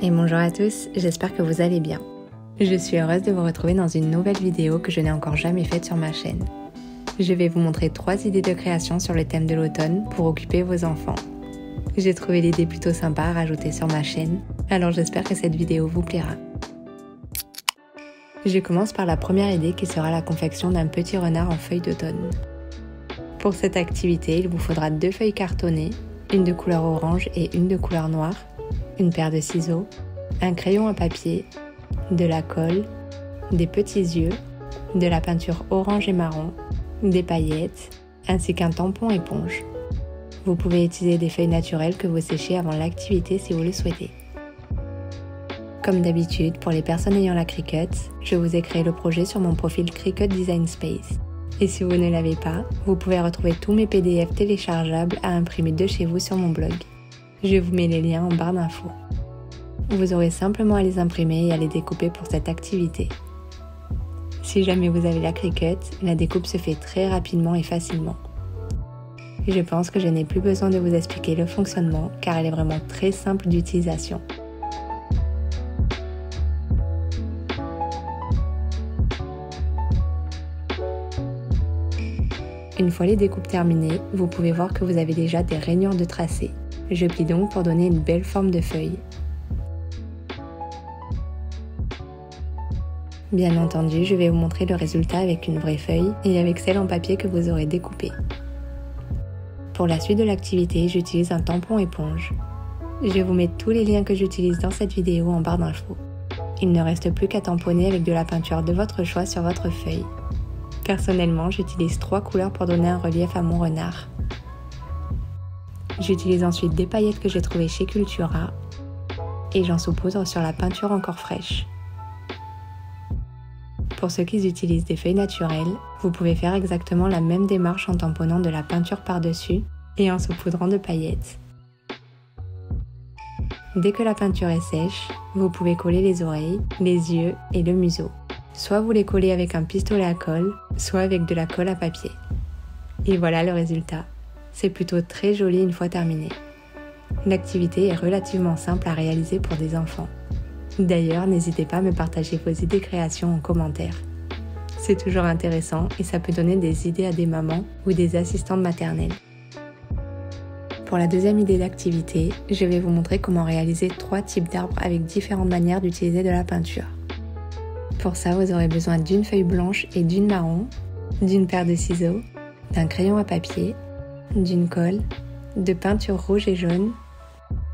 Et bonjour à tous, j'espère que vous allez bien. Je suis heureuse de vous retrouver dans une nouvelle vidéo que je n'ai encore jamais faite sur ma chaîne. Je vais vous montrer 3 idées de création sur le thème de l'automne pour occuper vos enfants. J'ai trouvé l'idée plutôt sympa à rajouter sur ma chaîne, alors j'espère que cette vidéo vous plaira. Je commence par la première idée qui sera la confection d'un petit renard en feuilles d'automne. Pour cette activité, il vous faudra 2 feuilles cartonnées, une de couleur orange et une de couleur noire, une paire de ciseaux, un crayon à papier, de la colle, des petits yeux, de la peinture orange et marron, des paillettes, ainsi qu'un tampon éponge. Vous pouvez utiliser des feuilles naturelles que vous séchez avant l'activité si vous le souhaitez. Comme d'habitude, pour les personnes ayant la Cricut, je vous ai créé le projet sur mon profil Cricut Design Space. Et si vous ne l'avez pas, vous pouvez retrouver tous mes PDF téléchargeables à imprimer de chez vous sur mon blog. Je vous mets les liens en barre d'infos. Vous aurez simplement à les imprimer et à les découper pour cette activité. Si jamais vous avez la Cricut, la découpe se fait très rapidement et facilement. Je pense que je n'ai plus besoin de vous expliquer le fonctionnement car elle est vraiment très simple d'utilisation. Une fois les découpes terminées, vous pouvez voir que vous avez déjà des rainures de tracé. Je plie donc pour donner une belle forme de feuille. Bien entendu, je vais vous montrer le résultat avec une vraie feuille et avec celle en papier que vous aurez découpée. Pour la suite de l'activité, j'utilise un tampon éponge. Je vous mets tous les liens que j'utilise dans cette vidéo en barre d'infos. Il ne reste plus qu'à tamponner avec de la peinture de votre choix sur votre feuille. Personnellement, j'utilise 3 couleurs pour donner un relief à mon renard. J'utilise ensuite des paillettes que j'ai trouvées chez Cultura et j'en saupoudre sur la peinture encore fraîche. Pour ceux qui utilisent des feuilles naturelles, vous pouvez faire exactement la même démarche en tamponnant de la peinture par-dessus et en saupoudrant de paillettes. Dès que la peinture est sèche, vous pouvez coller les oreilles, les yeux et le museau. Soit vous les collez avec un pistolet à colle, soit avec de la colle à papier. Et voilà le résultat. C'est plutôt très joli une fois terminé. L'activité est relativement simple à réaliser pour des enfants. D'ailleurs, n'hésitez pas à me partager vos idées création en commentaire. C'est toujours intéressant et ça peut donner des idées à des mamans ou des assistantes maternelles. Pour la deuxième idée d'activité, je vais vous montrer comment réaliser 3 types d'arbres avec différentes manières d'utiliser de la peinture. Pour ça, vous aurez besoin d'une feuille blanche et d'une marron, d'une paire de ciseaux, d'un crayon à papier, d'une colle, de peinture rouge et jaune.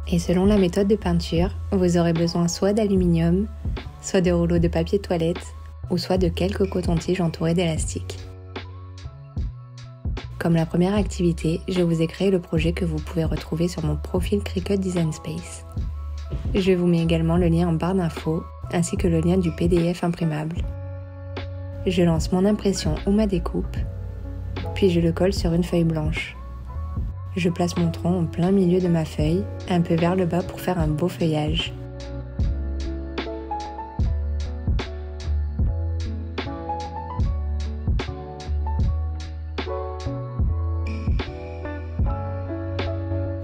Et selon la méthode de peinture, vous aurez besoin soit d'aluminium, soit de rouleaux de papier toilette, ou soit de quelques cotons-tiges entourés d'élastique. Comme la première activité, je vous ai créé le projet que vous pouvez retrouver sur mon profil Cricut Design Space. Je vous mets également le lien en barre d'infos, ainsi que le lien du PDF imprimable. Je lance mon impression ou ma découpe, puis je le colle sur une feuille blanche. Je place mon tronc en plein milieu de ma feuille, un peu vers le bas pour faire un beau feuillage.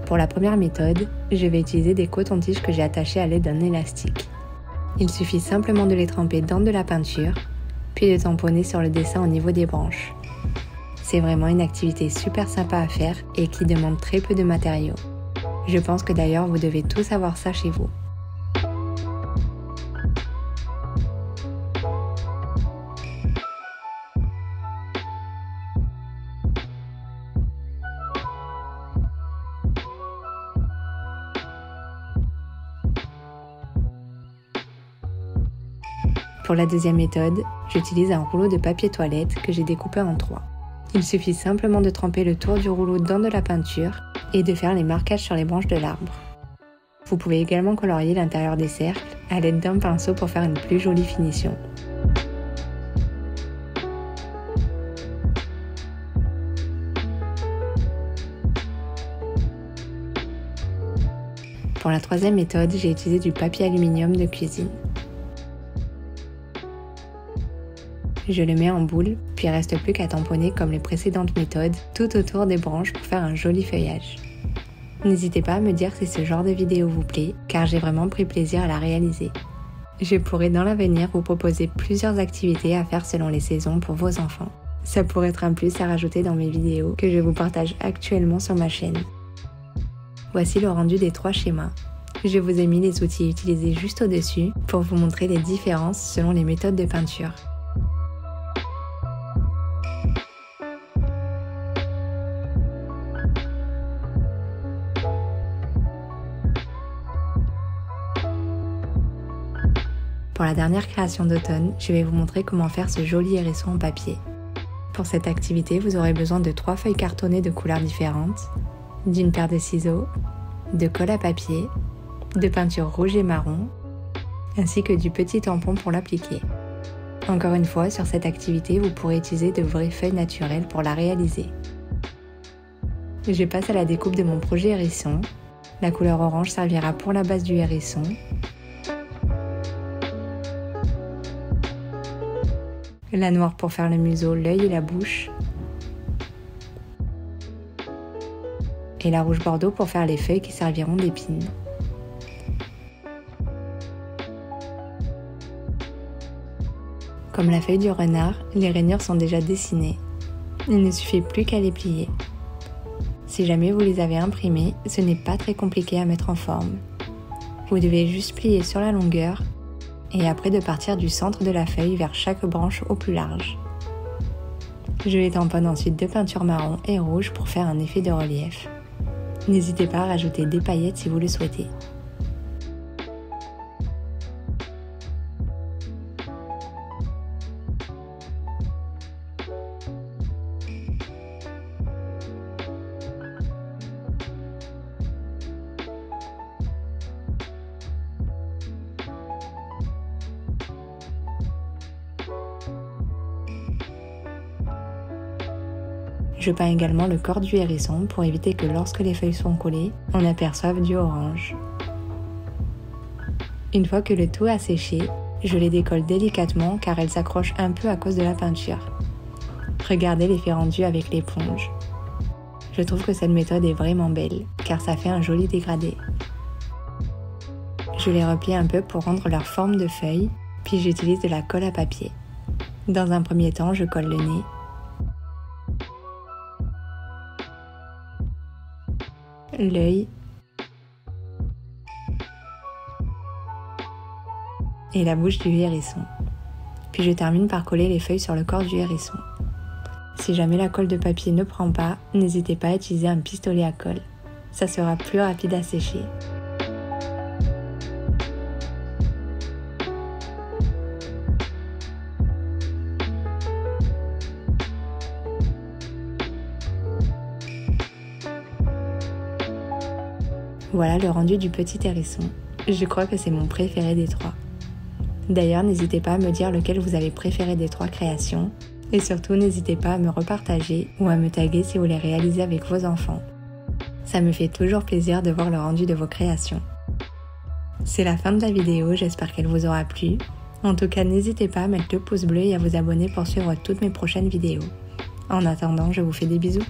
Pour la première méthode, je vais utiliser des cotons-tiges que j'ai attachés à l'aide d'un élastique. Il suffit simplement de les tremper dans de la peinture, puis de tamponner sur le dessin au niveau des branches. C'est vraiment une activité super sympa à faire et qui demande très peu de matériaux. Je pense que d'ailleurs vous devez tous avoir ça chez vous. Pour la deuxième méthode, j'utilise un rouleau de papier toilette que j'ai découpé en 3. Il suffit simplement de tremper le tour du rouleau dans de la peinture et de faire les marquages sur les branches de l'arbre. Vous pouvez également colorier l'intérieur des cercles à l'aide d'un pinceau pour faire une plus jolie finition. Pour la troisième méthode, j'ai utilisé du papier aluminium de cuisine. Je le mets en boule, puis il ne reste plus qu'à tamponner comme les précédentes méthodes tout autour des branches pour faire un joli feuillage. N'hésitez pas à me dire si ce genre de vidéo vous plaît, car j'ai vraiment pris plaisir à la réaliser. Je pourrai dans l'avenir vous proposer plusieurs activités à faire selon les saisons pour vos enfants. Ça pourrait être un plus à rajouter dans mes vidéos que je vous partage actuellement sur ma chaîne. Voici le rendu des 3 schémas. Je vous ai mis les outils utilisés juste au-dessus pour vous montrer les différences selon les méthodes de peinture. Pour la dernière création d'automne, je vais vous montrer comment faire ce joli hérisson en papier. Pour cette activité, vous aurez besoin de 3 feuilles cartonnées de couleurs différentes, d'une paire de ciseaux, de colle à papier, de peinture rouge et marron, ainsi que du petit tampon pour l'appliquer. Encore une fois, sur cette activité, vous pourrez utiliser de vraies feuilles naturelles pour la réaliser. Je passe à la découpe de mon projet hérisson. La couleur orange servira pour la base du hérisson. La noire pour faire le museau, l'œil et la bouche. Et la rouge bordeaux pour faire les feuilles qui serviront d'épines. Comme la feuille du renard, les rainures sont déjà dessinées. Il ne suffit plus qu'à les plier. Si jamais vous les avez imprimées, ce n'est pas très compliqué à mettre en forme. Vous devez juste plier sur la longueur et après de partir du centre de la feuille vers chaque branche au plus large. Je les tamponne ensuite de peinture marron et rouge pour faire un effet de relief. N'hésitez pas à rajouter des paillettes si vous le souhaitez. Je peins également le corps du hérisson pour éviter que lorsque les feuilles sont collées, on aperçoive du orange. Une fois que le tout a séché, je les décolle délicatement car elles s'accrochent un peu à cause de la peinture. Regardez l'effet rendu avec l'éponge. Je trouve que cette méthode est vraiment belle car ça fait un joli dégradé. Je les replie un peu pour rendre leur forme de feuille, puis j'utilise de la colle à papier. Dans un premier temps, je colle le nez, l'œil et la bouche du hérisson. Puis je termine par coller les feuilles sur le corps du hérisson. Si jamais la colle de papier ne prend pas, n'hésitez pas à utiliser un pistolet à colle. Ça sera plus rapide à sécher. Voilà le rendu du petit hérisson. Je crois que c'est mon préféré des 3. D'ailleurs, n'hésitez pas à me dire lequel vous avez préféré des 3 créations. Et surtout, n'hésitez pas à me repartager ou à me taguer si vous les réalisez avec vos enfants. Ça me fait toujours plaisir de voir le rendu de vos créations. C'est la fin de la vidéo, j'espère qu'elle vous aura plu. En tout cas, n'hésitez pas à mettre le pouce bleu et à vous abonner pour suivre toutes mes prochaines vidéos. En attendant, je vous fais des bisous.